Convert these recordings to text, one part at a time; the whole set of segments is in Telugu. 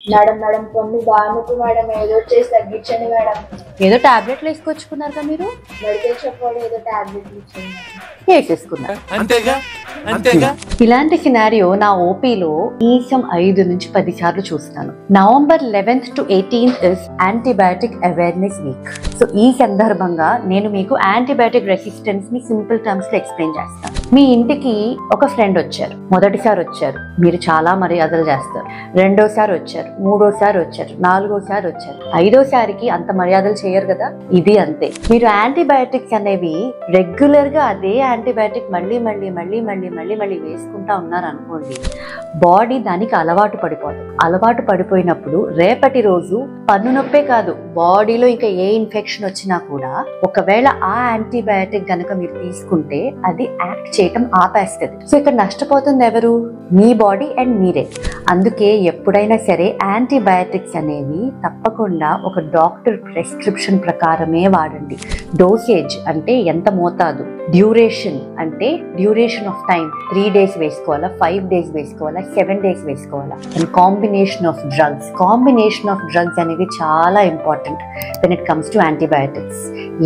మేడం మేడం కొన్ని బాగుంది మేడం, ఏదో చేసి తగ్గించండి మేడం. ఏదో టాబ్లెట్లు వేసుకొచ్చుకున్నారు కదా మీరు? మెడికల్ షాప్ వాళ్ళు ఏదో టాబ్లెట్లు ఇచ్చింది వేసేసుకున్నారు. ఇలాంటి సినారియో నా ఓపీలో కనీసం 5 నుంచి 10 సార్లు చూస్తాను. November 11th to 18th is antibiotic awareness week. So ఈ సందర్భంగా నేను మీకు యాంటీబయాటిక్ రెసిస్టెన్స్ ని సింపుల్ టర్మ్స్ లో ఎక్స్ప్లెయిన్ చేస్తాను. మీ ఇంటికి ఒక ఫ్రెండ్ వచ్చారు, మొదటిసారి వచ్చారు, మీరు చాలా మర్యాదలు చేస్తారు. రెండోసారి వచ్చారు, మూడోసారి వచ్చారు, నాలుగోసారి వచ్చారు, ఐదోసారికి అంత మర్యాదలు చేయరు కదా. ఇది అంతే. మీరు యాంటీబయాటిక్స్ అనేవి రెగ్యులర్ గా అదే యాంటీబయాటిక్ మళ్ళీ మళ్ళీ మళ్ళీ మళ్ళీ మళ్ళీ మళ్ళీ వేసుకుంటా ఉన్నారు అనుకోండి, బాడీ దానికి అలవాటు పడిపోతుంది. అలవాటు పడిపోయినప్పుడు రేపటి రోజు పన్ను నొప్పే కాదు, బాడీలో ఇంకా ఏ ఇన్ఫెక్షన్ వచ్చినా కూడా ఒకవేళ ఆ యాంటీబయాటిక్ గనక మీరు తీసుకుంటే అది యాక్ట్ చేయటం ఆపేస్తుంది. సో ఇక్కడ నష్టపోతుంది ఎవరు? మీ బాడీ అండ్ మీరే. అందుకే ఎప్పుడైనా సరే యాంటీబయాటిక్స్ అనేవి తప్పకుండా ఒక డాక్టర్ ప్రిస్క్రిప్షన్ ప్రకారమే వాడండి. డోసేజ్ అంటే ఎంత మోతాదు, డ్యూరేషన్ అంటే డ్యూరేషన్ ఆఫ్ టైం, 3 days వేసుకోవాలా, 5 days వేసుకోవాలా, 7 days వేసుకోవాలా. అండ్ కాంబినేషన్ ఆఫ్ డ్రగ్స్ అనేది చాలా important when it comes to antibiotics.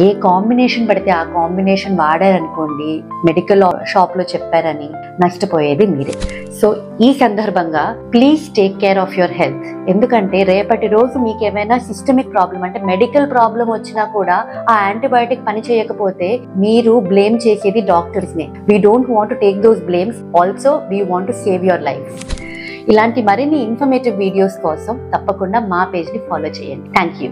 A combination పడితే ఆ కాంబినేషన్ వాడారనుకోండి, మెడికల్ షాప్ లో చెప్పారని నష్టపోయేది మీరే. సో ఈ సందర్భంగా please take care of your health. ఎందుకంటే రేపటి రోజు మీకు ఏమైనా సిస్టమిక్ ప్రాబ్లం అంటే మెడికల్ ప్రాబ్లం వచ్చినా కూడా ఆ యాంటీబయాటిక్ పని చేయకపోతే మీరు బ్లేమ్ చేసేది డాక్టర్స్ నే. We don't want to take those blames, also we want to save your life. ఇలాంటి మరిన్ని ఇన్ఫర్మేటివ్ వీడియోస్ కోసం తప్పకుండా మా పేజ్ ని ఫాలో చేయండి. Thank you.